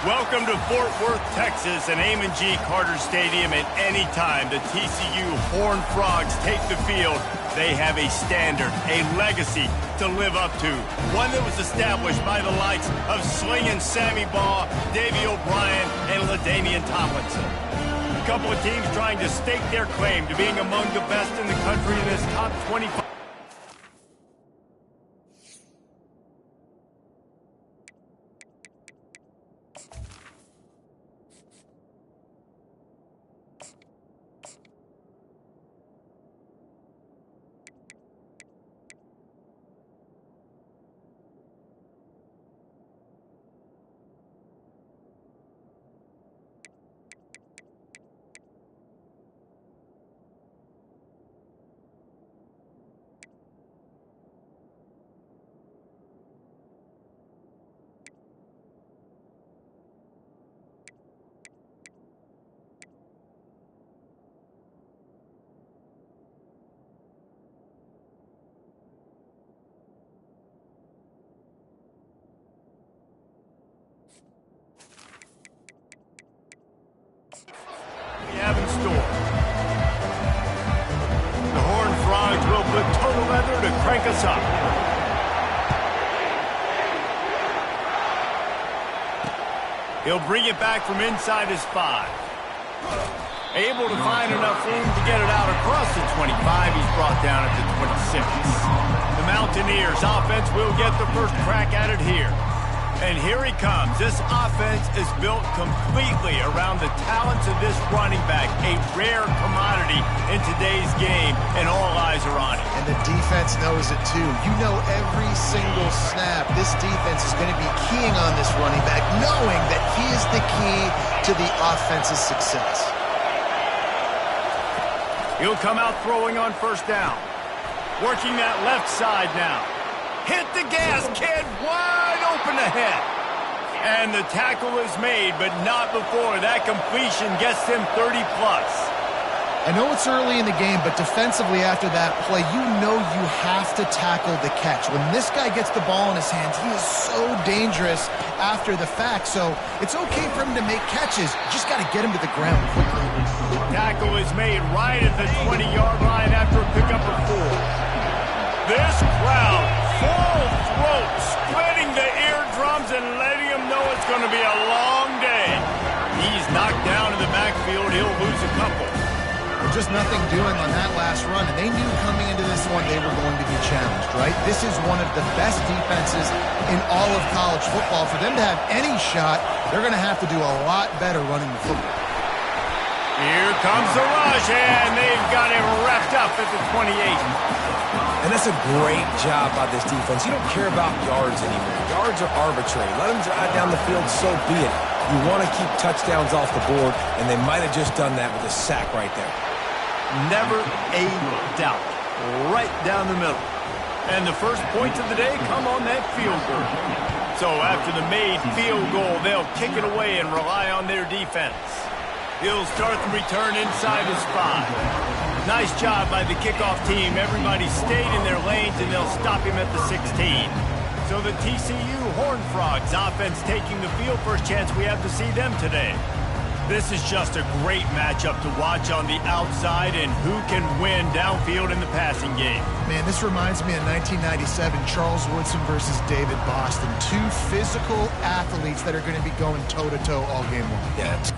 Welcome to Fort Worth, Texas, and Amon G. Carter Stadium. At any time the TCU Horned Frogs take the field, they have a standard, a legacy to live up to. One that was established by the likes of Slingin' Sammy Baugh, Davey O'Brien, and LaDainian Tomlinson. A couple of teams trying to stake their claim to being among the best in the country in this top 25. Have in store. The Horned Frogs will put total leather to crank us up. He'll bring it back from inside his 5. Able to find enough room to get it out across the 25. He's brought down at the 26. The Mountaineers offense will get the first crack at it here. And here he comes. This offense is built completely around the talents of this running back, a rare commodity in today's game, and all eyes are on him. And the defense knows it too. You know every single snap, this defense is going to be keying on this running back, knowing that he is the key to the offense's success. He'll come out throwing on first down. Working that left side now. Hit the gas, kid. Wide open ahead. And the tackle is made, but not before that completion gets him 30+. I know it's early in the game, but defensively after that play, you know you have to tackle the catch. When this guy gets the ball in his hands, he is so dangerous after the fact. So it's okay for him to make catches. You just got to get him to the ground quickly. Tackle is made right at the 20-yard line after a pickup of 4. This crowd, full throat, splitting the eardrums and letting him know it's going to be a long day. He's knocked down in the backfield. He'll lose a couple. Just nothing doing on that last run, and they knew coming into this one they were going to be challenged, right? This is one of the best defenses in all of college football. For them to have any shot, they're going to have to do a lot better running the football. Here comes the rush, and they've got him wrapped up at the 28. And that's a great job by this defense. You don't care about yards anymore. Yards are arbitrary. Let them drive down the field, so be it. You want to keep touchdowns off the board, and they might have just done that with a sack right there. Never a doubt. Right down the middle. And the first points of the day come on that field goal. So after the made field goal, they'll kick it away and rely on their defense. He'll start the return inside his 5. Nice job by the kickoff team. Everybody stayed in their lanes, and they'll stop him at the 16. So the TCU Horned Frogs offense taking the field. First chance we have to see them today. This is just a great matchup to watch on the outside, and who can win downfield in the passing game. Man, this reminds me of 1997, Charles Woodson versus David Boston. Two physical athletes that are going to be going toe-to-toe all game long. Yeah.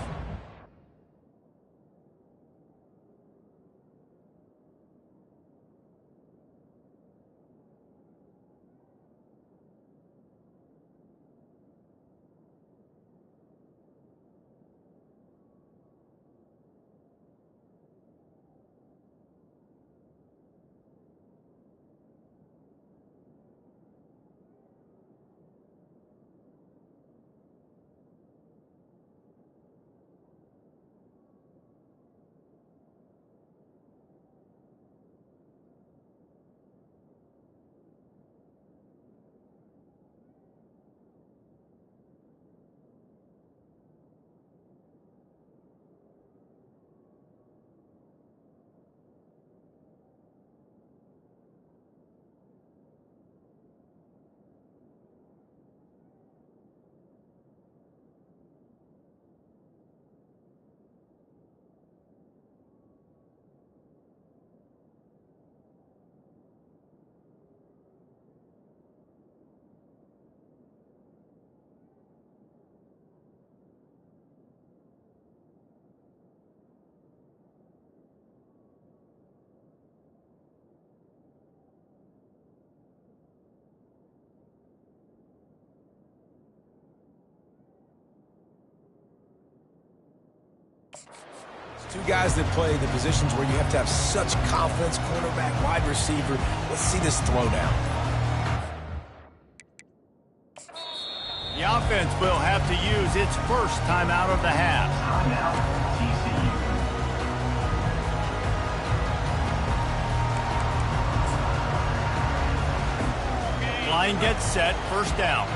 Two guys that play the positions where you have to have such confidence, cornerback, wide receiver. Let's see this throwdown. The offense will have to use its first timeout of the half. Line gets set, first down.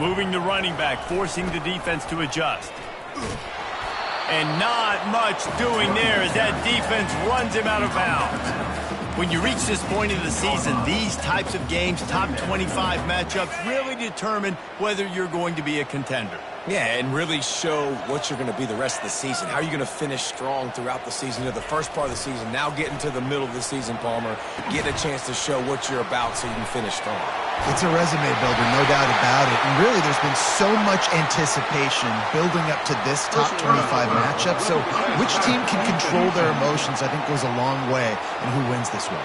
Moving the running back, forcing the defense to adjust. And not much doing there as that defense runs him out of bounds. When you reach this point of the season, these types of games, top 25 matchups, really determine whether you're going to be a contender. Yeah, and really show what you're going to be the rest of the season. How are you going to finish strong throughout the season? You know, the first part of the season, now getting to the middle of the season, Palmer, getting a chance to show what you're about so you can finish strong. It's a resume builder, no doubt about it. And really, there's been so much anticipation building up to this top 25 matchup. So which team can control their emotions, I think, goes a long way in who wins this one.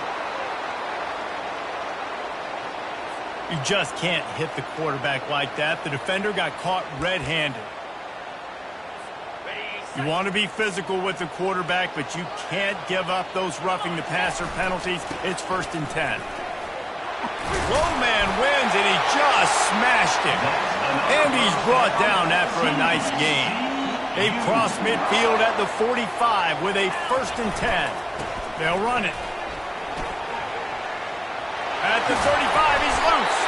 You just can't hit the quarterback like that. The defender got caught red-handed. You want to be physical with the quarterback, but you can't give up those roughing the passer penalties. It's 1st and 10. Low man wins, and he just smashed him. And he's brought down after a nice gain. They cross midfield at the 45 with a 1st and 10. They'll run it. At the 35, he's loose.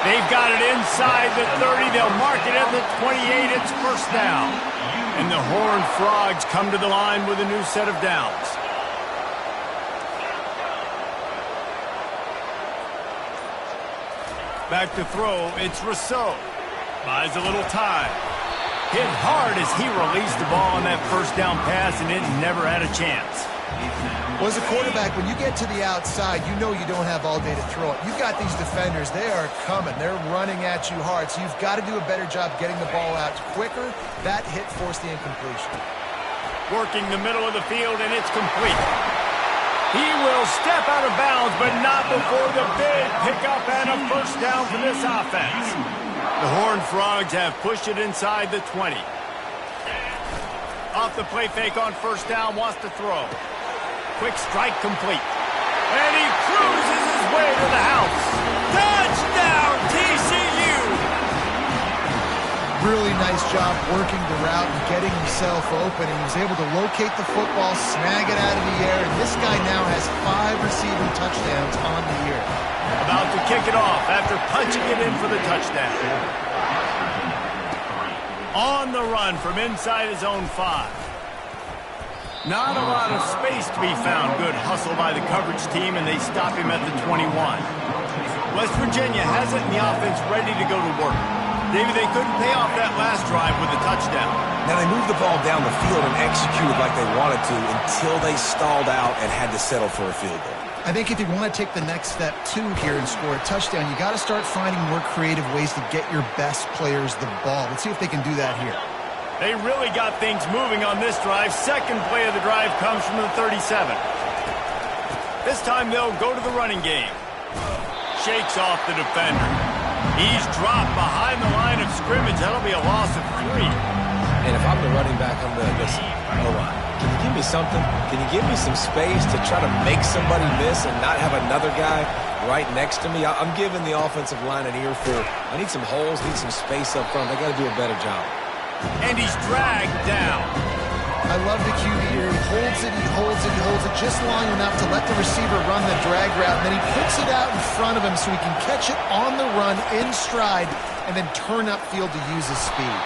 They've got it inside the 30. They'll mark it at the 28. It's first down. And the Horned Frogs come to the line with a new set of downs. Back to throw, it's Rousseau. Buys a little time. Hit hard as he released the ball on that first down pass, and it never had a chance. Well, as a quarterback, when you get to the outside, you know you don't have all day to throw it. You've got these defenders. They are coming. They're running at you hard, so you've got to do a better job getting the ball out quicker. That hit forced the incompletion. Working the middle of the field, and it's complete. He will step out of bounds, but not before the big pickup and a first down for this offense. The Horned Frogs have pushed it inside the 20. Off the play fake on first down, wants to throw. Quick strike complete. And he cruises his way to the house. Touchdown, TCU! Really nice job working the route and getting himself open. He was able to locate the football, snag it out of the air, and this guy now has 5 receiving touchdowns on the year. About to kick it off after punching it in for the touchdown. On the run from inside his own 5. Not a lot of space to be found. Good hustle by the coverage team, and they stop him at the 21. West Virginia has it in the offense ready to go to work. Maybe they couldn't pay off that last drive with a touchdown. Now, they moved the ball down the field and executed like they wanted to until they stalled out and had to settle for a field goal. I think if you want to take the next step, too, here and score a touchdown, you got to start finding more creative ways to get your best players the ball. Let's see if they can do that here. They really got things moving on this drive. Second play of the drive comes from the 37. This time they'll go to the running game. Shakes off the defender. He's dropped behind the line of scrimmage. That'll be a loss of 3. And if I'm the running back, I'm going to listen. O-line, can you give me something? Can you give me some space to try to make somebody miss and not have another guy right next to me? I'm giving the offensive line an earful. I need some holes, need some space up front. They got to do a better job. And he's dragged down. I love the QB here. He holds it, he holds it, he holds it just long enough to let the receiver run the drag route, and then he puts it out in front of him so he can catch it on the run in stride and then turn upfield to use his speed.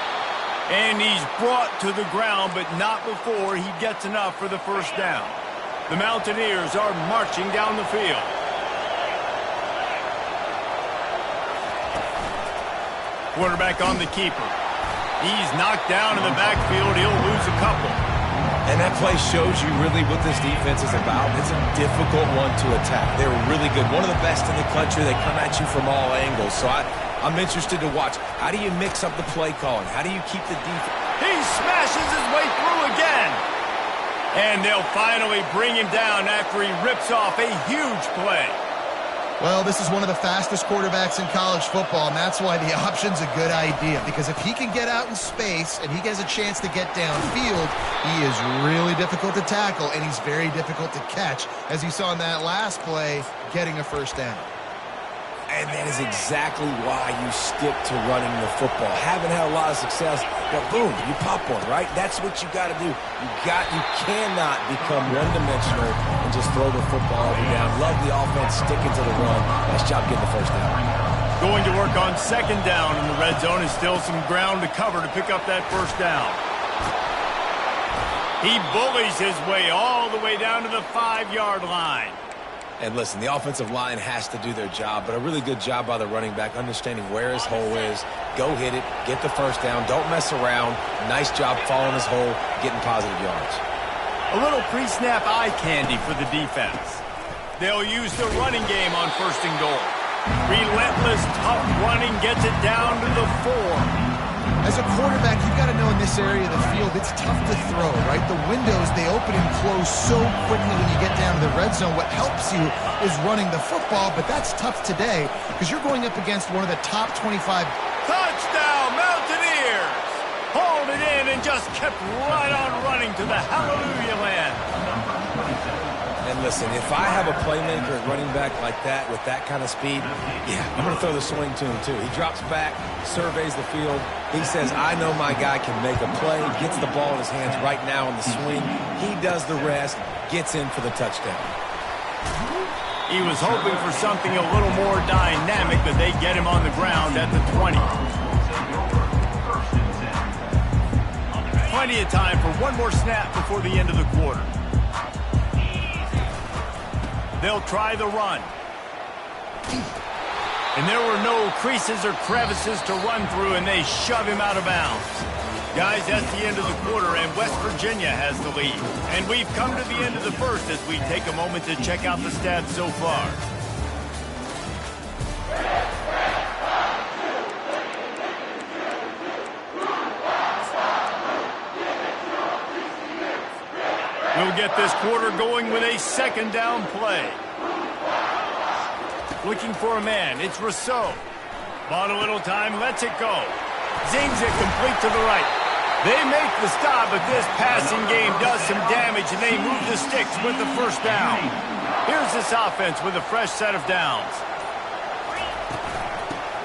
And he's brought to the ground, but not before he gets enough for the first down. The Mountaineers are marching down the field. Quarterback on the keeper. He's knocked down in the backfield. He'll lose a couple. And that play shows you really what this defense is about. It's a difficult one to attack. They're really good. One of the best in the country. They come at you from all angles. So I'm interested to watch. How do you mix up the play calling? How do you keep the defense? He smashes his way through again. And they'll finally bring him down after he rips off a huge play. Well, this is one of the fastest quarterbacks in college football, and that's why the option's a good idea. Because if he can get out in space and he gets a chance to get downfield, he is really difficult to tackle, and he's very difficult to catch, as you saw in that last play, getting a first down. And that is exactly why you stick to running the football. Haven't had a lot of success, but boom, you pop one, right? That's what you got to do. You cannot become one-dimensional and just throw the football every down. Love the offense sticking to the run. Nice job getting the first down. Going to work on second down in the red zone, is still some ground to cover to pick up that first down. He bullies his way all the way down to the 5-yard line. And listen, the offensive line has to do their job, but a really good job by the running back understanding where his hole is. Go hit it, get the first down, don't mess around. Nice job following his hole, getting positive yards. A little pre-snap eye candy for the defense. They'll use the running game on first and goal. Relentless, tough running gets it down to the 4. As a quarterback, you've got to know in this area of the field, it's tough to throw, right? The windows, they open and close so quickly when you get down to the red zone. What helps you is running the football, but that's tough today because you're going up against one of the top 25. Touchdown, Mountaineers! Hauled it in and just kept right on running to the hallelujah land. And listen, if I have a playmaker at running back like that with that kind of speed, yeah, I'm going to throw the swing to him too. He drops back, surveys the field. He says, I know my guy can make a play, gets the ball in his hands right now on the swing. He does the rest, gets in for the touchdown. He was hoping for something a little more dynamic, but they get him on the ground at the 20. Plenty of time for one more snap before the end of the quarter. They'll try the run. And there were no creases or crevices to run through, and they shove him out of bounds. Guys, that's the end of the quarter, and West Virginia has the lead. And we've come to the end of the first as we take a moment to check out the stats so far. We'll get this quarter going with a second down play. Looking for a man, it's Rousseau. Bought a little time, lets it go. Zings it complete to the right. They make the stop, but this passing game does some damage, and they move the sticks with the first down. Here's this offense with a fresh set of downs.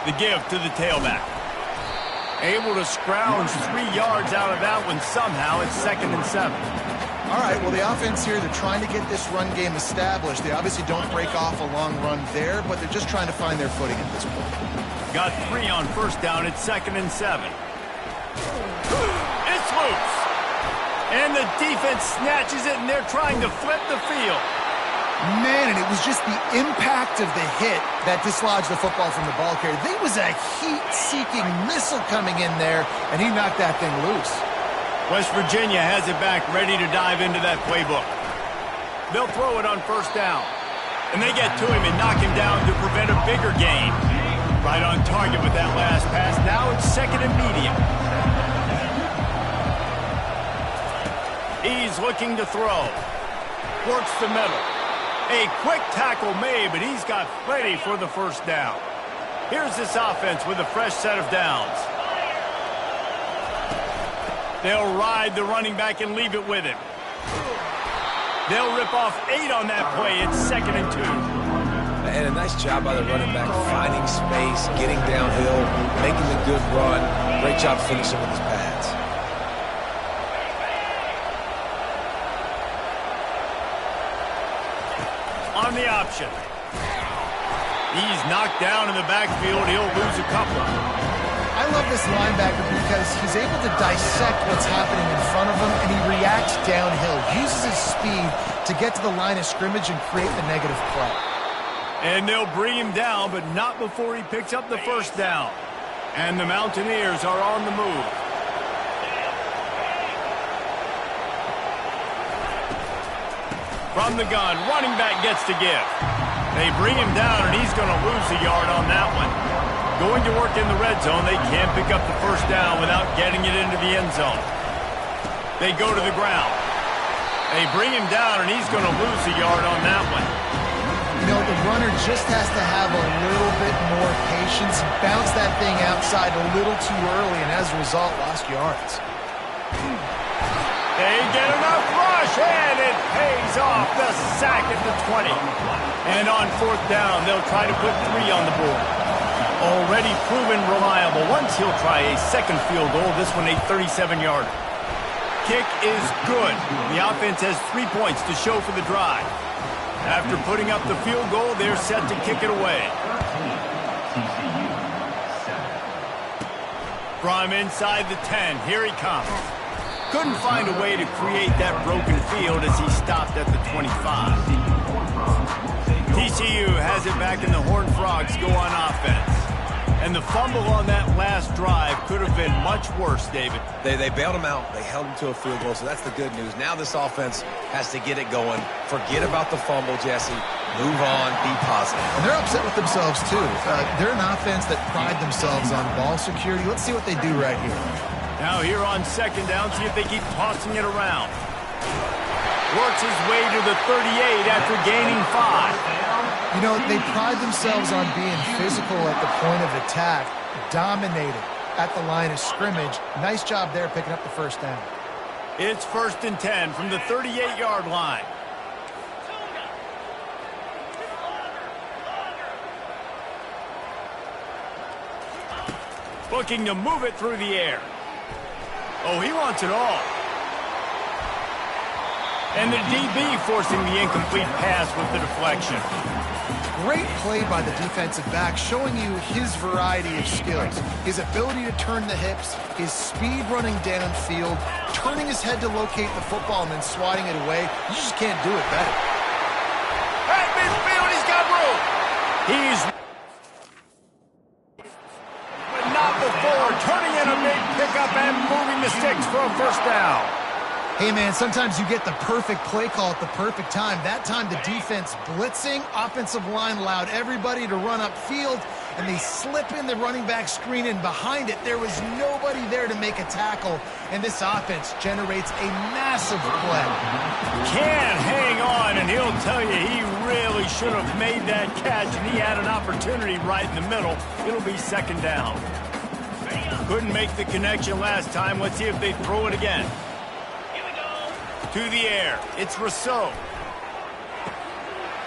The give to the tailback. Able to scrounge 3 yards out of that one somehow. It's 2nd and 7. All right, well, the offense here, they're trying to get this run game established. They obviously don't break off a long run there, but they're just trying to find their footing at this point. Got 3 on first down. It's 2nd and 7. It's loose. And the defense snatches it, and they're trying to flip the field. Man, and it was just the impact of the hit that dislodged the football from the ball carrier. There was a heat-seeking missile coming in there, and he knocked that thing loose. West Virginia has it back, ready to dive into that playbook. They'll throw it on first down. And they get to him and knock him down to prevent a bigger gain. Right on target with that last pass. Now it's 2nd and medium. He's looking to throw. Works the middle. A quick tackle made, but he's got plenty for the first down. Here's this offense with a fresh set of downs. They'll ride the running back and leave it with him. They'll rip off 8 on that play. It's 2nd and 2. And a nice job by the running back, finding space, getting downhill, making a good run. Great job finishing with his pads. On the option. He's knocked down in the backfield. He'll lose a couple. I love this linebacker because he's able to dissect what's happening in front of him, and he reacts downhill, uses his speed to get to the line of scrimmage and create the negative play. And they'll bring him down, but not before he picks up the first down. And the Mountaineers are on the move. From the gun, running back gets to give. They bring him down, and he's going to lose a yard on that one. Going to work in the red zone, they can't pick up the first down without getting it into the end zone. They go to the ground. They bring him down, and he's going to lose a yard on that one. You know, the runner just has to have a little bit more patience, bounce that thing outside a little too early, and as a result, lost yards. They get enough rush, and it pays off. The sack at the 20. And on fourth down, they'll try to put 3 on the board. Already proven reliable. Once he'll try a second field goal, this one a 37-yarder. Kick is good. The offense has 3 points to show for the drive. After putting up the field goal, they're set to kick it away. From inside the 10, here he comes. Couldn't find a way to create that broken field as he stopped at the 25. TCU has it back, and the Horned Frogs go on offense. And the fumble on that last drive could have been much worse, David. They bailed him out. They held him to a field goal, so that's the good news. Now this offense has to get it going. Forget about the fumble, Jesse. Move on. Be positive. And they're upset with themselves, too. They're an offense that pride themselves on ball security. Let's see what they do right here. Now here on second down, see if they keep tossing it around. Works his way to the 38 after gaining 5. You know, they pride themselves on being physical at the point of attack, dominating at the line of scrimmage. Nice job there picking up the first down. It's 1st and 10 from the 38-yard line. Looking to move it through the air. Oh, he wants it all. And the DB forcing the incomplete pass with the deflection. Great play by the defensive back, showing you his variety of skills. His ability to turn the hips, his speed running downfield, turning his head to locate the football and then swatting it away. You just can't do it better. At midfield, he's got room. He's... but not before. Turning in a big pickup and moving the sticks for a first down. Hey, man, sometimes you get the perfect play call at the perfect time. That time, the defense blitzing, offensive line allowed everybody to run upfield, and they slip in the running back screen, and behind it, there was nobody there to make a tackle, and this offense generates a massive play. Can't hang on, and he'll tell you he really should have made that catch, and he had an opportunity right in the middle. It'll be second down. Couldn't make the connection last time. Let's see if they throw it again. To the air, it's Rousseau.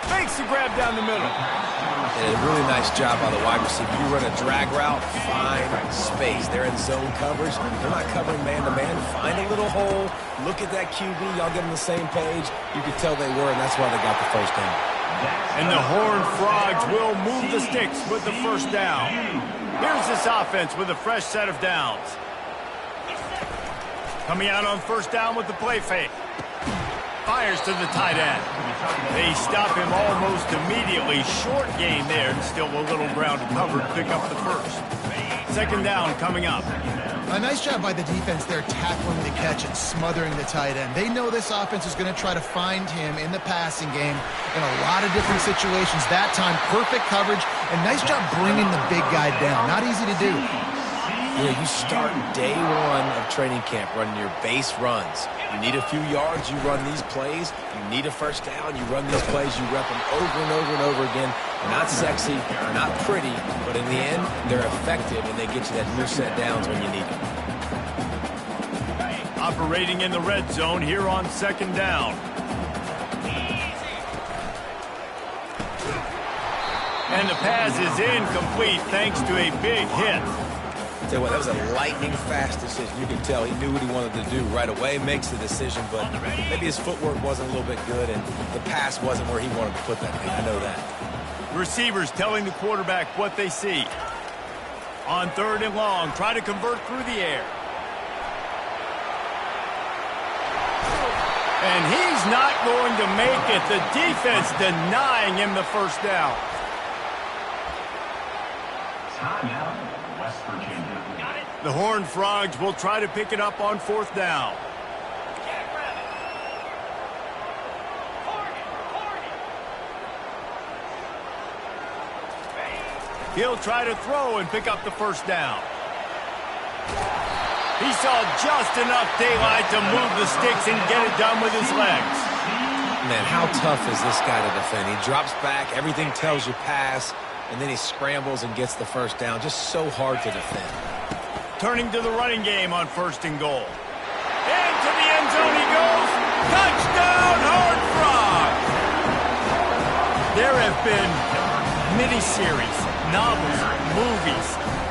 Makes the grab down the middle. And a really nice job by the wide receiver. You run a drag route, find space. They're in zone coverage. They're not covering man-to-man. Find a little hole. Look at that QB. Y'all get on the same page. You could tell they were, and that's why they got the first down. And the Horned Frogs will move the sticks with the first down. Here's this offense with a fresh set of downs. Coming out on first down with the play fake. Fires to the tight end. They stop him almost immediately. Short gain there, and still a little ground to cover to pick up the first. Second down coming up. A nice job by the defense there tackling the catch and smothering the tight end. They know this offense is going to try to find him in the passing game in a lot of different situations. That time, perfect coverage, and nice job bringing the big guy down. Not easy to do. Yeah, you start day one of training camp running your base runs. You need a few yards, you run these plays. You need a first down, you run these plays. You rep them over and over and over again. They're not sexy, they're not pretty, but in the end, they're effective, and they get you that new set downs when you need them. Operating in the red zone here on second down. And the pass is incomplete thanks to a big hit. Tell you what, that was a lightning-fast decision. You could tell he knew what he wanted to do right away, makes the decision, but maybe his footwork wasn't a little bit good, and the pass wasn't where he wanted to put that thing. I know that. Receivers telling the quarterback what they see. On third and long, try to convert through the air. And he's not going to make it. The defense denying him the first down. The Horned Frogs will try to pick it up on fourth down. He'll try to throw and pick up the first down. He saw just enough daylight to move the sticks and get it done with his legs. Man, how tough is this guy to defend? He drops back, everything tells you pass, and then he scrambles and gets the first down. Just so hard to defend. Turning to the running game on 1st and goal. Into the end zone he goes. Touchdown, Horned Frogs! There have been miniseries, novels, movies,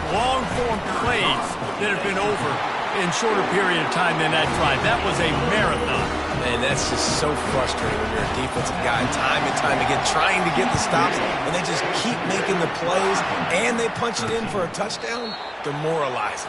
long-form plays that have been over in shorter period of time than that drive. That was a marathon. And that's just so frustrating when you're a defensive guy time and time again trying to get the stops, and they just keep making the plays, and they punch it in for a touchdown. Demoralizing.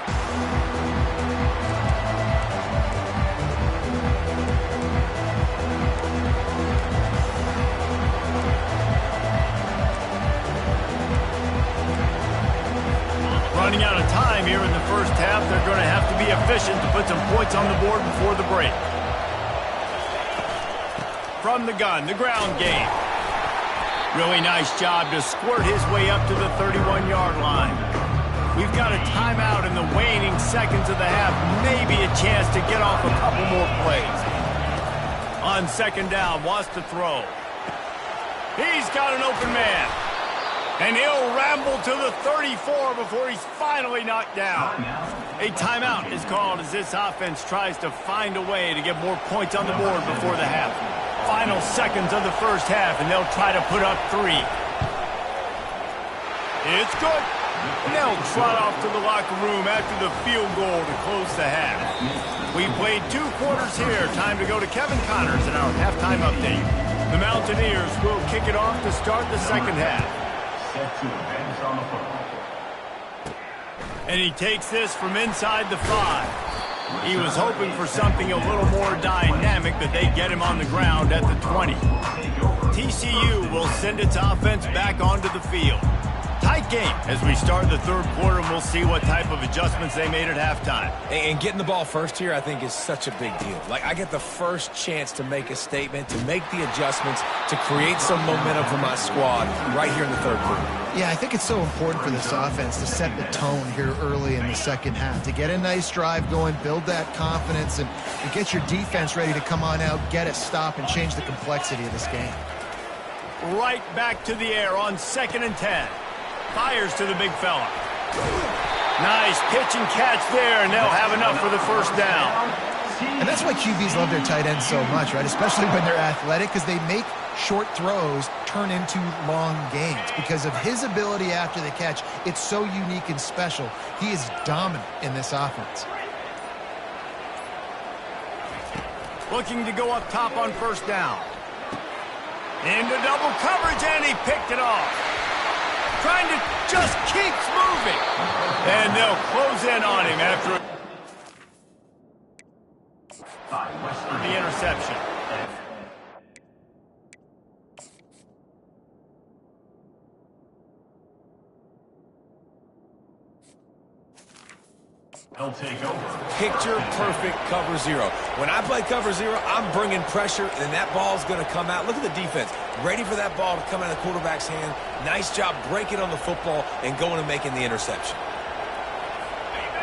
Running out of time here in the first half. They're going to have to be efficient to put some points on the board before the break. From the gun, the ground game. Really nice job to squirt his way up to the 31-yard line. We've got a timeout in the waning seconds of the half. Maybe a chance to get off a couple more plays. On 2nd down, wants to throw. He's got an open man. And he'll ramble to the 34 before he's finally knocked down. A timeout is called as this offense tries to find a way to get more points on the board before the half. Final seconds of the first half, and they'll try to put up 3. It's good. And they'll trot off to the locker room after the field goal to close the half. We played 2 quarters here. Time to go to Kevin Connors in our halftime update. The Mountaineers will kick it off to start the second half. And he takes this from inside the 5. He was hoping for something a little more dynamic, but they get him on the ground at the 20. TCU will send its offense back onto the field. Tight game as we start the 3rd quarter, and we'll see what type of adjustments they made at halftime. And getting the ball first here, I think, is such a big deal. Like, I get the first chance to make a statement, to make the adjustments, to create some momentum for my squad right here in the 3rd quarter. Yeah, I think it's so important for this offense to set the tone here early in the second half, to get a nice drive going, build that confidence, and get your defense ready to come on out, get a stop, and change the complexity of this game. Right back to the air on 2nd and 10. Fires to the big fella. Nice pitch and catch there, and they'll have enough for the first down. And that's why QBs love their tight ends so much, right? Especially when they're athletic, because they make short throws turn into long gains. Because of his ability after the catch, it's so unique and special. He is dominant in this offense. Looking to go up top on 1st down. Into double coverage, and he picked it off. Trying to just keeps moving. And they'll close in on him after the interception. He'll take over. Picture-perfect cover 0. When I play cover 0, I'm bringing pressure, and that ball's going to come out. Look at the defense. Ready for that ball to come out of the quarterback's hand. Nice job breaking on the football and going and making the interception.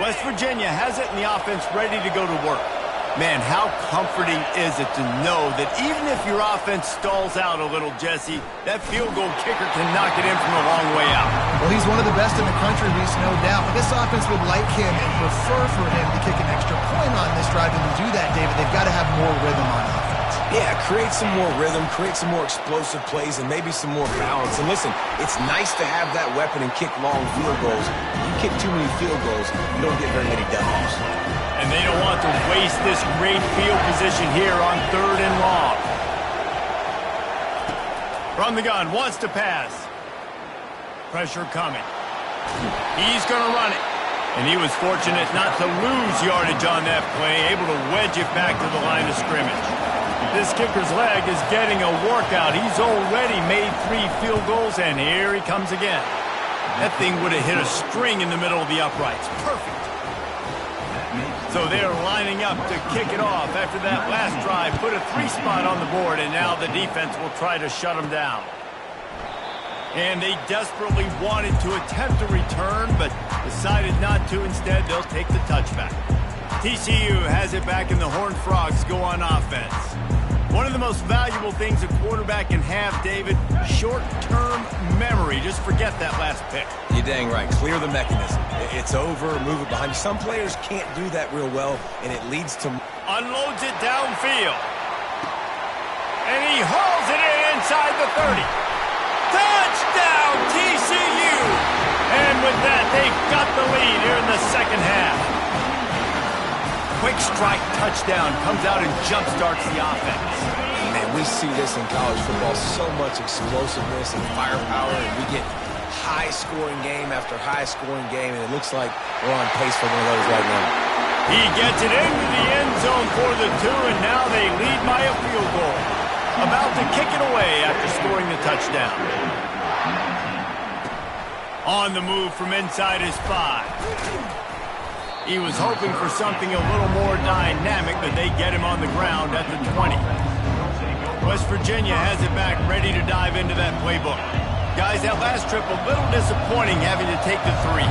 West Virginia has it in the offense ready to go to work. Man, how comforting is it to know that even if your offense stalls out a little, Jesse, that field goal kicker can knock it in from a long way out. Well, he's one of the best in the country, Reese, no doubt. This offense would like him and prefer for him to kick an extra point on this drive. And to do that, David, they've got to have more rhythm on offense. Yeah, create some more rhythm, create some more explosive plays, and maybe some more balance. And listen, it's nice to have that weapon and kick long field goals. You kick too many field goals, you don't get very many W's. And they don't want to waste this great field position here on 3rd and long. From the gun, wants to pass. Pressure coming. He's going to run it. And he was fortunate not to lose yardage on that play, able to wedge it back to the line of scrimmage. This kicker's leg is getting a workout. He's already made 3 field goals, and here he comes again. That thing would have hit a string in the middle of the uprights. Perfect. So they're lining up to kick it off after that last drive. Put a 3 spot on the board, and now the defense will try to shut them down. And they desperately wanted to attempt a return, but decided not to. Instead, they'll take the touchback. TCU has it back, and the Horned Frogs go on offense. One of the most valuable things a quarterback can have, David, short-term memory. Just forget that last pick. You're dang right. Clear the mechanism. It's over, move it behind you. Some players can't do that real well, and it leads to... Unloads it downfield. And he hauls it in inside the 30. Touchdown, TCU! And with that, they've got the lead here in the second half. Quick strike touchdown comes out and jump-starts the offense. Man, we see this in college football, so much explosiveness and firepower, and we get high-scoring game after high-scoring game, and it looks like we're on pace for one of those right now. He gets it into the end zone for the 2, and now they lead by a field goal. About to kick it away after scoring the touchdown. On the move from inside his 5. He was hoping for something a little more dynamic, but they get him on the ground at the 20. West Virginia has it back, ready to dive into that playbook. Guys, that last trip, a little disappointing having to take the 3.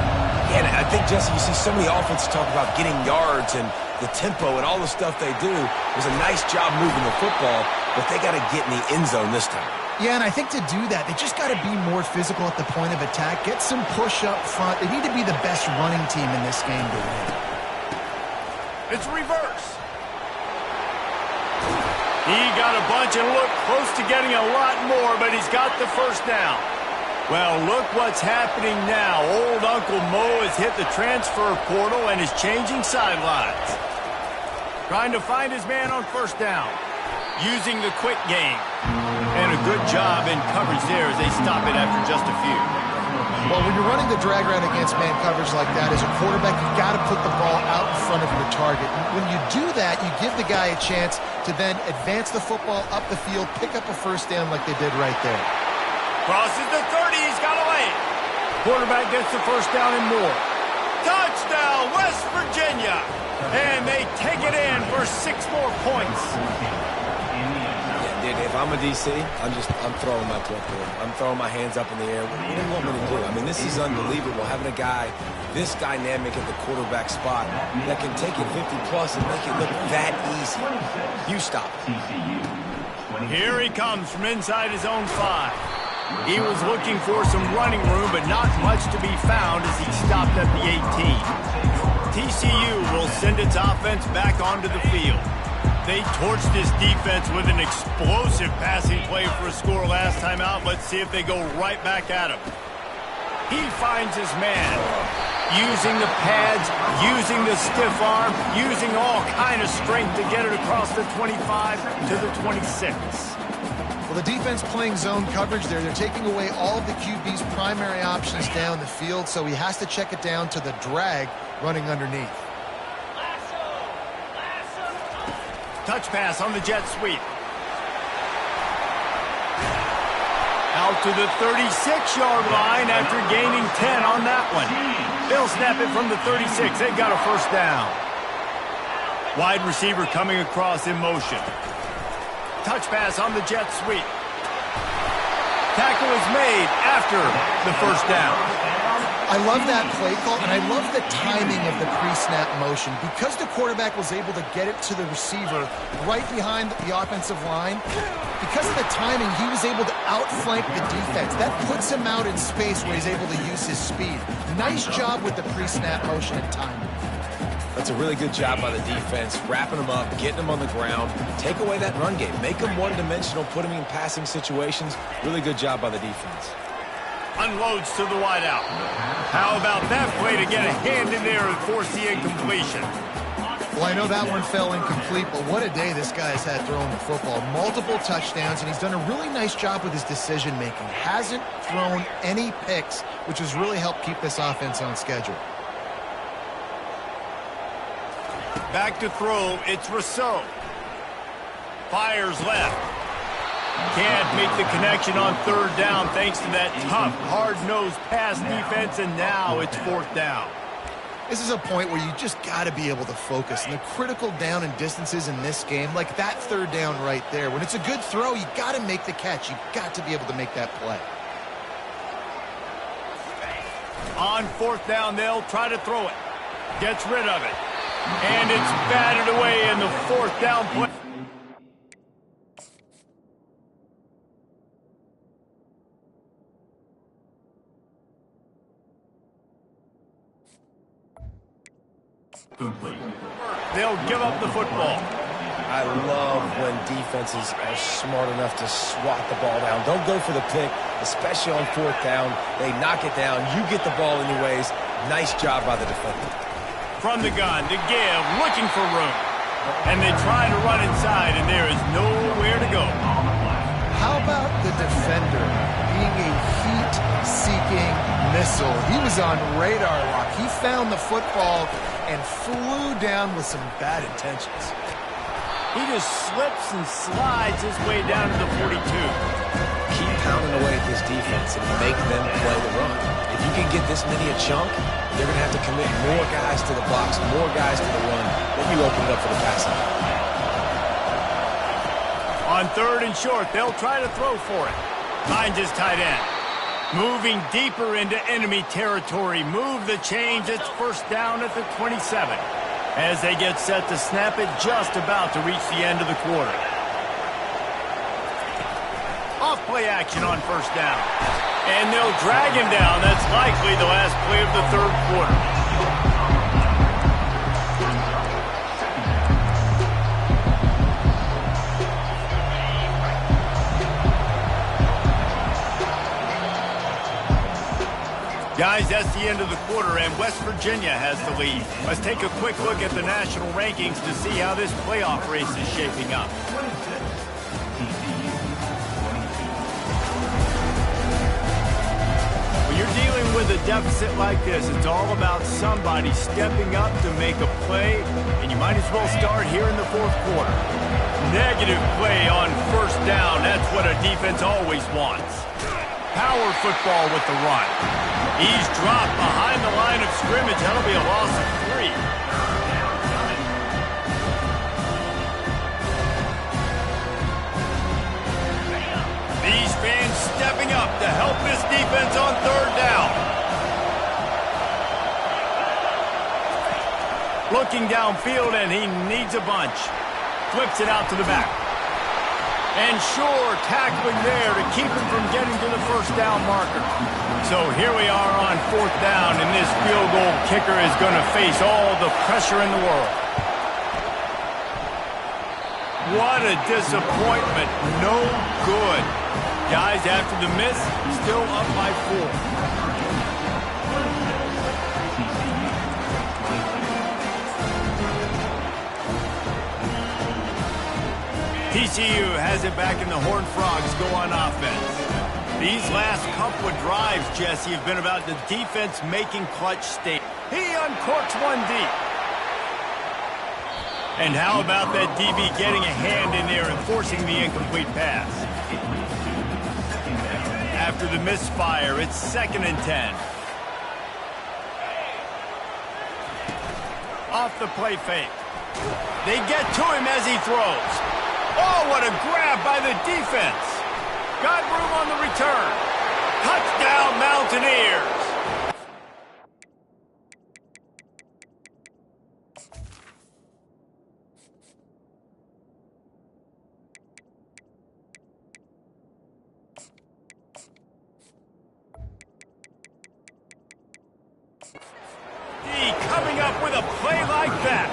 Yeah, and I think, Jesse, you see so many offenses talk about getting yards and the tempo and all the stuff they do. It was a nice job moving the football, but they got to get in the end zone this time. Yeah, and I think to do that, they just got to be more physical at the point of attack, get some push up front. They need to be the best running team in this game to win. It's reverse. He got a bunch and looked close to getting a lot more, but he's got the first down. Well, look what's happening now. Old Uncle Mo has hit the transfer portal and is changing sidelines. Trying to find his man on first down. Using the quick game. And a good job in coverage there as they stop it after just a few. Well, when you're running the drag route against man coverage like that, as a quarterback, you've got to put the ball out in front of your target. When you do that, you give the guy a chance to then advance the football up the field, pick up a first down like they did right there. Crosses the 30, he's got a lane. Quarterback gets the first down and more. Touchdown, West Virginia! And they take it in for 6 more points. Dude, if I'm a DC, I'm throwing my clipboard. I'm throwing my hands up in the air. What do you want me to do? I mean, this is unbelievable, having a guy this dynamic at the quarterback spot that can take it 50-plus and make it look that easy. You stop it. Here he comes from inside his own 5. He was looking for some running room, but not much to be found as he stopped at the 18. TCU will send its offense back onto the field. They torched this defense with an explosive passing play for a score last time out. Let's see if they go right back at him. He finds his man, using the pads, using the stiff arm, using all kind of strength to get it across the 25 to the 26. Well, the defense playing zone coverage there. They're taking away all of the QB's primary options down the field, so he has to check it down to the drag running underneath. Touch pass on the jet sweep. Out to the 36-yard line after gaining 10 on that one. They'll snap it from the 36. They've got a first down. Wide receiver coming across in motion. Touch pass on the jet sweep. Tackle is made after the first down. I love that play call, and I love the timing of the pre-snap motion. Because the quarterback was able to get it to the receiver right behind the offensive line, because of the timing, he was able to outflank the defense. That puts him out in space where he's able to use his speed. Nice job with the pre-snap motion and timing. That's a really good job by the defense, wrapping them up, getting them on the ground, take away that run game, make them one-dimensional, put them in passing situations. Really good job by the defense. Unloads to the wideout. How about that play to get a hand in there and force the incompletion? Well, I know that one fell incomplete, but what a day this guy has had throwing the football. Multiple touchdowns, and he's done a really nice job with his decision-making. Hasn't thrown any picks, which has really helped keep this offense on schedule. Back to throw, it's Rousseau. Fires left. Can't make the connection on third down thanks to that tough, hard-nosed pass defense, and now it's fourth down. This is a point where you just got to be able to focus. And the critical down and distances in this game, like that third down right there, when it's a good throw, you got to make the catch. You've got to be able to make that play. On fourth down, they'll try to throw it. Gets rid of it. And it's batted away in the fourth down play. They'll give up the football. I love when defenses are smart enough to swat the ball down. Don't go for the pick, especially on 4th down. They knock it down. You get the ball anyways. Nice job by the defender. From the gun to give, looking for room. And they try to run inside, and there is nowhere to go. How about the defender being a heat-seeking missile? He was on radar lock. He found the football and flew down with some bad intentions. He just slips and slides his way down to the 42. Keep pounding away at this defense and make them play the run. If you can get this many a chunk, they're going to have to commit more guys to the box, more guys to the run. Then you open it up for the passing. On 3rd and short, they'll try to throw for it. Finds his tight end. Moving deeper into enemy territory. Move the chains. It's 1st down at the 27. As they get set to snap it, just about to reach the end of the quarter. Off play action on 1st down. And they'll drag him down. That's likely the last play of the 3rd quarter. Guys, that's the end of the quarter, and West Virginia has the lead. Let's take a quick look at the national rankings to see how this playoff race is shaping up. When you're dealing with a deficit like this, it's all about somebody stepping up to make a play, and you might as well start here in the 4th quarter. Negative play on 1st down. That's what a defense always wants. Power football with the run. He's dropped behind the line of scrimmage. That'll be a loss of 3. These fans stepping up to help this defense on 3rd down. Looking downfield, and he needs a bunch. Flips it out to the back. And sure, tackling there to keep him from getting to the 1st down marker. So here we are on 4th down, and this field goal kicker is going to face all the pressure in the world. What a disappointment. No good. Guys, after the miss, still up by 4. TCU has it back, in the Horned Frogs go on offense. These last couple of drives, Jesse, have been about the defense making clutch statements. He uncorks one deep. And how about that DB getting a hand in there and forcing the incomplete pass? After the misfire, it's 2nd and 10. Off the play fake. They get to him as he throws. Oh, what a grab by the defense. Got room on the return. Touchdown, Mountaineers. Coming up with a play like that.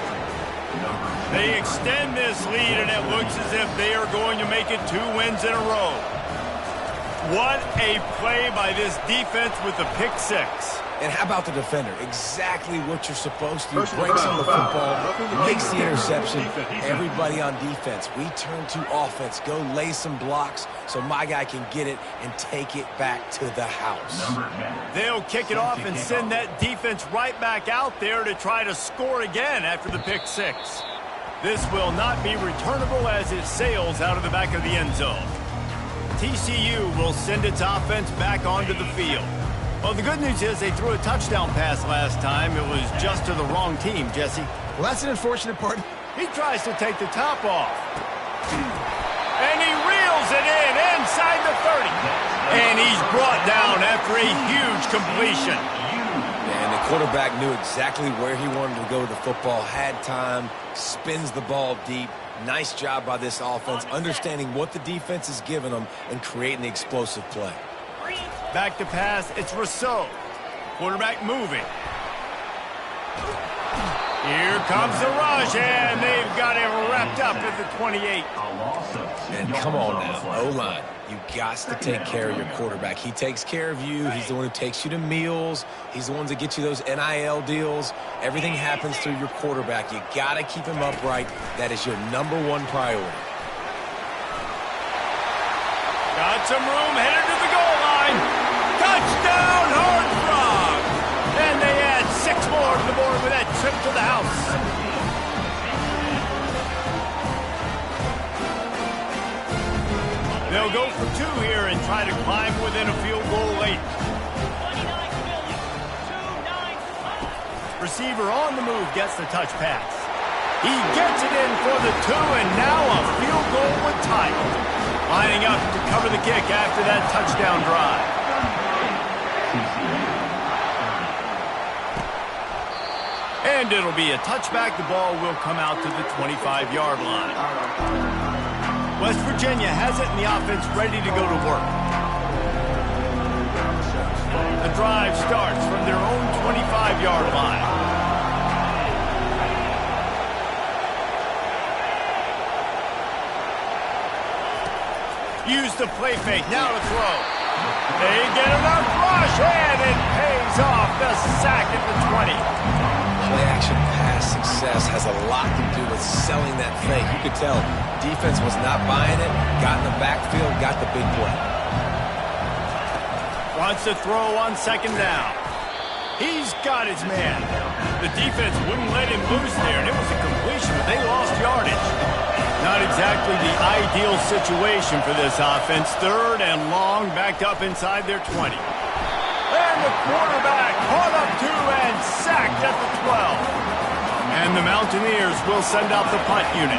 They extend this lead, and it looks as if they are going to make it 2 wins in a row. What a play by this defense with the pick 6. And how about the defender? Exactly what you're supposed to. Breaks on the football, makes the interception. Everybody on defense, we turn to offense. Go lay some blocks so my guy can get it and take it back to the house. They'll kick it off and send that defense right back out there to try to score again after the pick 6. This will not be returnable as it sails out of the back of the end zone. TCU will send its offense back onto the field. Well, the good news is they threw a touchdown pass last time. It was just to the wrong team, Jesse. Well, that's an unfortunate part. He tries to take the top off. And he reels it in inside the 30. And he's brought down after a huge completion. And the quarterback knew exactly where he wanted to go with the football, had time, spins the ball deep. Nice job by this offense, understanding what the defense is giving them and creating the explosive play. Back to pass, it's Rousseau. Quarterback moving. Here comes the rush, and they've got it wrapped up at the 28. And come on now, O-line. You got to take care of your quarterback. He takes care of you. He's the one who takes you to meals. He's the one that gets you those NIL deals. Everything happens through your quarterback. You got to keep him upright. That is your #1 priority. Got some room, headed to the goal line. Touchdown, Horned Frogs! And they add 6 more to the board with that trip to the house. They'll go for 2 here and try to climb within a field goal late. Receiver on the move gets the touch pass. He gets it in for the 2, and now a field goal with time. Lining up to cover the kick after that touchdown drive. And it'll be a touchback. The ball will come out to the 25-yard line. West Virginia has it in the offense ready to go to work. The drive starts from their own 25-yard line. Use the play fake, now to throw. They get enough rush, and it pays off. The sack at the 20. Play-action pass success has a lot to do with selling that fake. You could tell defense was not buying it, got in the backfield, got the big play. Wants to throw on 2nd down. He's got his man. The defense wouldn't let him loose there, and it was a completion, but they lost yardage. Not exactly the ideal situation for this offense. 3rd and long, backed up inside their 20. And the quarterback caught up to and sacked at the 12. And the Mountaineers will send out the punt unit.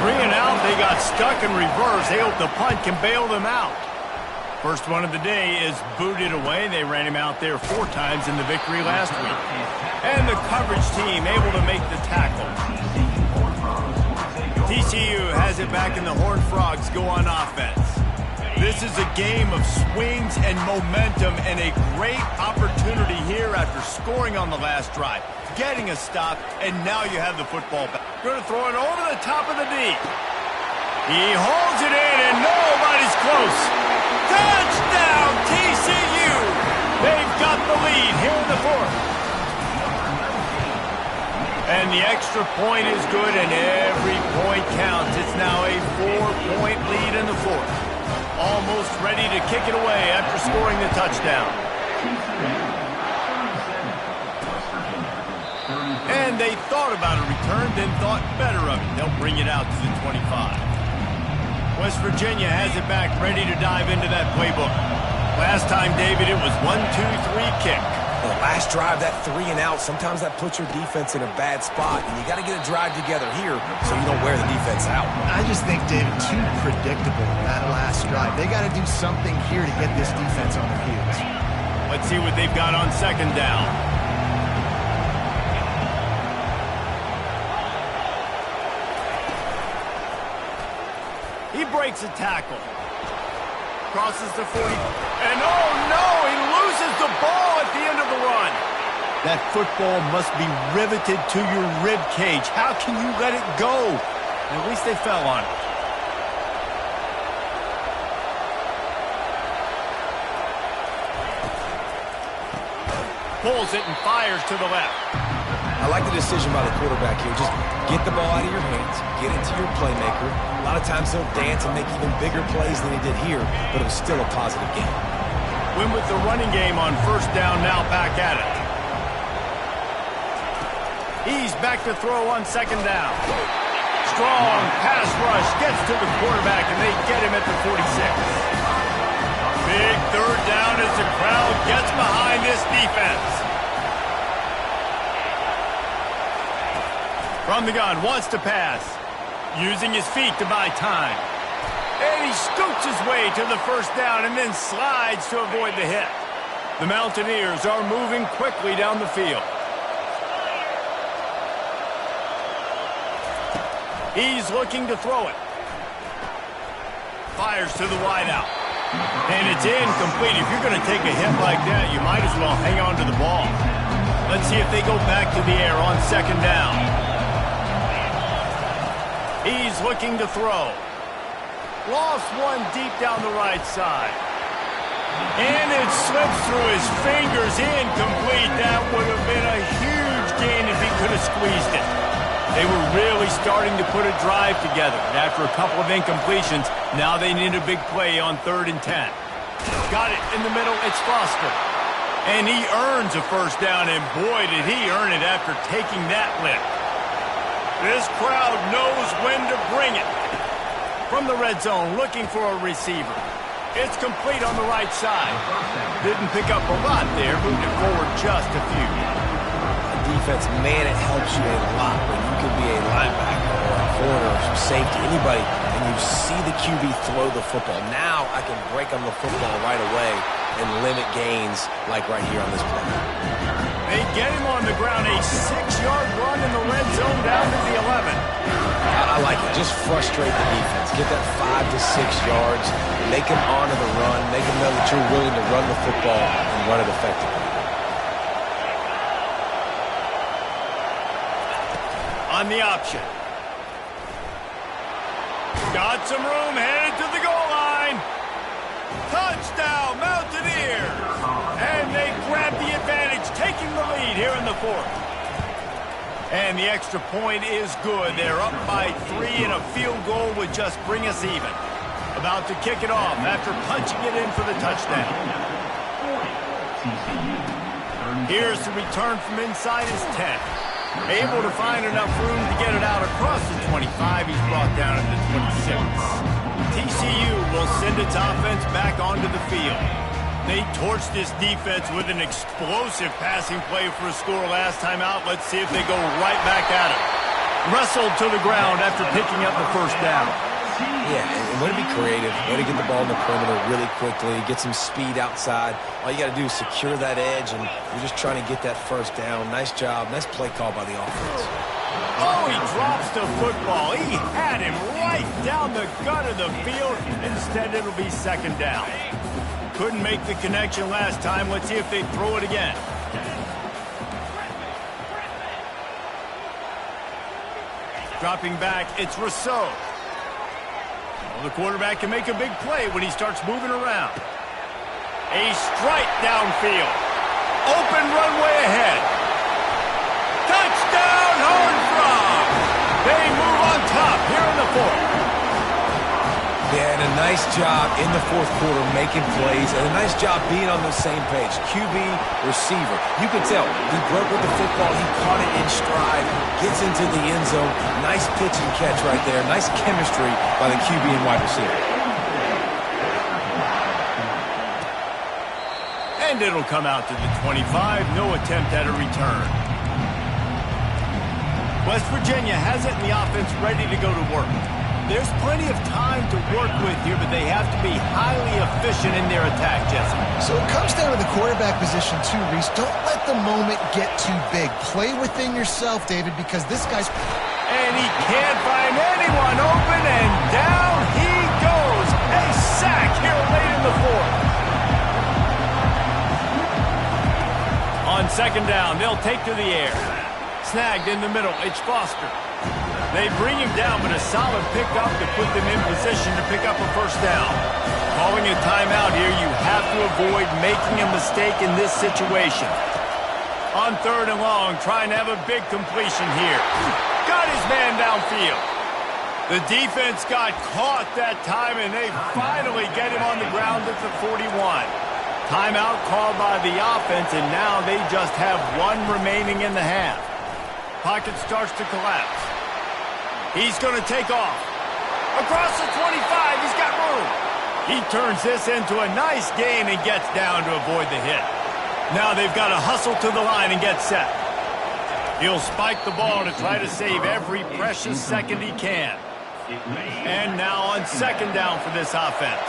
3 and out, they got stuck in reverse. They hope the punt can bail them out. First one of the day is booted away. They ran him out there 4 times in the victory last week. And the coverage team able to make the tackle. TCU has it back, and the Horned Frogs go on offense. This is a game of swings and momentum, and a great opportunity here after scoring on the last drive, getting a stop, and now you have the football back. Going to throw it over the top of the D. He holds it in, and nobody's close. Touchdown, TCU! They've got the lead here in the 4th. And the extra point is good, and every point counts. It's now a 4-point lead in the 4th. Almost ready to kick it away after scoring the touchdown. And they thought about a return, then thought better of it. They'll bring it out to the 25. West Virginia has it back, ready to dive into that playbook. Last time, David, it was 1-2-3 kick. The last drive, that 3 and out, sometimes that puts your defense in a bad spot, and you got to get a drive together here so you don't wear the defense out. I just think, David, too predictable that last drive. They got to do something here to get this defense on their heels. Let's see what they've got on 2nd down. He breaks a tackle. Crosses the 40. And oh no, he loses the ball at the end of the run. That football must be riveted to your rib cage. How can you let it go? At least they fell on it. Pulls it and fires to the left. I like the decision by the quarterback here. Just get the ball out of your hands, get it to your playmaker. A lot of times he'll dance and make even bigger plays than he did here, but it was still a positive game. Win with the running game on 1st down, now back at it. He's back to throw on 2nd down. Strong pass rush gets to the quarterback, and they get him at the 46. Big 3rd down as the crowd gets behind this defense. From the gun, wants to pass. Using his feet to buy time. And he scoots his way to the 1st down and then slides to avoid the hit. The Mountaineers are moving quickly down the field. He's looking to throw it. Fires to the wideout. And it's incomplete. If you're going to take a hit like that, you might as well hang on to the ball. Let's see if they go back to the air on second down. He's looking to throw. Lost one deep down the right side. And it slips through his fingers, incomplete. That would have been a huge gain if he could have squeezed it. They were really starting to put a drive together. And after a couple of incompletions, now they need a big play on 3rd and 10. Got it in the middle. It's Foster. And he earns a first down, and boy, did he earn it after taking that lick. This crowd knows when to bring it. From the red zone, looking for a receiver. It's complete on the right side. Didn't pick up a lot there, moved it forward just a few. Defense, man, it helps you a lot when you can be a linebacker or a corner or some safety, anybody, and you see the QB throw the football. Now I can break on the football right away and limit gains like right here on this play. They get him on the ground, a 6-yard run in the red zone down to the 11. I like it. Just frustrate the defense. Get that 5 to 6 yards. Make them honor the run. Make them know that you're willing to run the football and run it effectively. On the option. Got some room, headed to the goal line. Touchdown, Mountaineers. And they grab the advantage, taking the lead here in the 4th. And the extra point is good. They're up by 3, and a field goal would just bring us even. About to kick it off after punching it in for the touchdown. Here's the return from inside his 10. Able to find enough room to get it out across the 25. He's brought down at the 26. TCU will send its offense back onto the field. They torched this defense with an explosive passing play for a score last time out. Let's see if they go right back at it. Wrestled to the ground after picking up the first down. Yeah, and way to be creative, way to get the ball in the perimeter really quickly, get some speed outside. All you got to do is secure that edge, and you're just trying to get that first down. Nice job. Nice play call by the offense. Oh, he drops the football. He had him right down the gut of the field. Instead, it'll be second down. Couldn't make the connection last time. Let's see if they throw it again. Dropping back, it's Rousseau. The quarterback can make a big play when he starts moving around. A strike downfield. Open runway ahead. Touchdown, Horned Frogs! They move on top here in the 4th. Yeah, and a nice job in the 4th quarter making plays, and a nice job being on the same page. QB, receiver. You can tell he broke with the football. He caught it in stride, gets into the end zone. Nice pitch and catch right there. Nice chemistry by the QB and wide receiver. And it'll come out to the 25. No attempt at a return. West Virginia has it in the offense ready to go to work. There's plenty of time to work with here, but they have to be highly efficient in their attack, Jesse. So it comes down to the quarterback position too, Reese. Don't let the moment get too big. Play within yourself, David, because this guy's... And he can't find anyone open, and down he goes. A sack here late in the 4th. On second down, they'll take to the air. Snagged in the middle, it's Foster. They bring him down, but a solid pickup to put them in position to pick up a first down. Calling a timeout here, you have to avoid making a mistake in this situation. On 3rd and long, trying to have a big completion here. Got his man downfield. The defense got caught that time, and they finally get him on the ground at the 41. Timeout called by the offense, and now they just have one remaining in the half. Pocket starts to collapse. He's going to take off. Across the 25, he's got room. He turns this into a nice gain and gets down to avoid the hit. Now they've got to hustle to the line and get set. He'll spike the ball to try to save every precious second he can. And now on second down for this offense.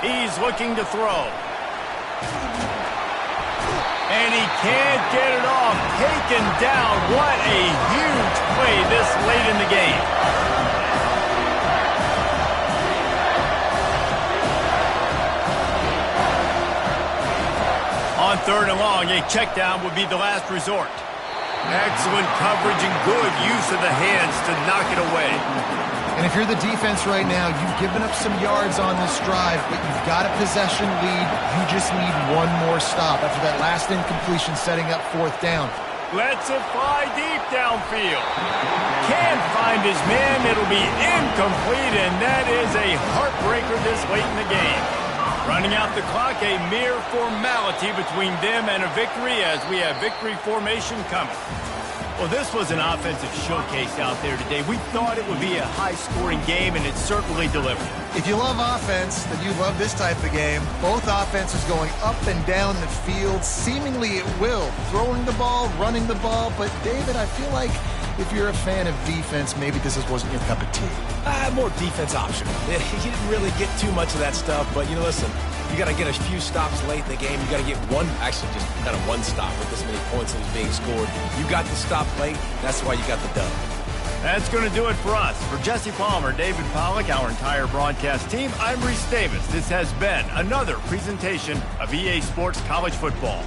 He's looking to throw. And he can't get it off. Taken down. What a huge play this late in the game. 3rd and long, a check down would be the last resort. Excellent coverage and good use of the hands to knock it away. And if you're the defense right now, you've given up some yards on this drive, but you've got a possession lead. You just need one more stop after that last incompletion setting up 4th down. Lets it fly deep downfield. Can't find his man. It'll be incomplete, and that is a heartbreaker this late in the game. Running out the clock, a mere formality between them and a victory as we have victory formation coming. Well, this was an offensive showcase out there today. We thought it would be a high-scoring game, and it certainly delivered. If you love offense, then you love this type of game. Both offenses going up and down the field, seemingly at will. Throwing the ball, running the ball. But, David, I feel like if you're a fan of defense, maybe this wasn't your cup of tea. More defense optional. He didn't really get too much of that stuff, but, listen, you got to get a few stops late in the game. You got to get just kind of one stop with this many points that was being scored. You got the stop late. That's why you got the dub. That's going to do it for us. For Jesse Palmer, David Pollack, our entire broadcast team, I'm Reese Davis. This has been another presentation of EA Sports College Football.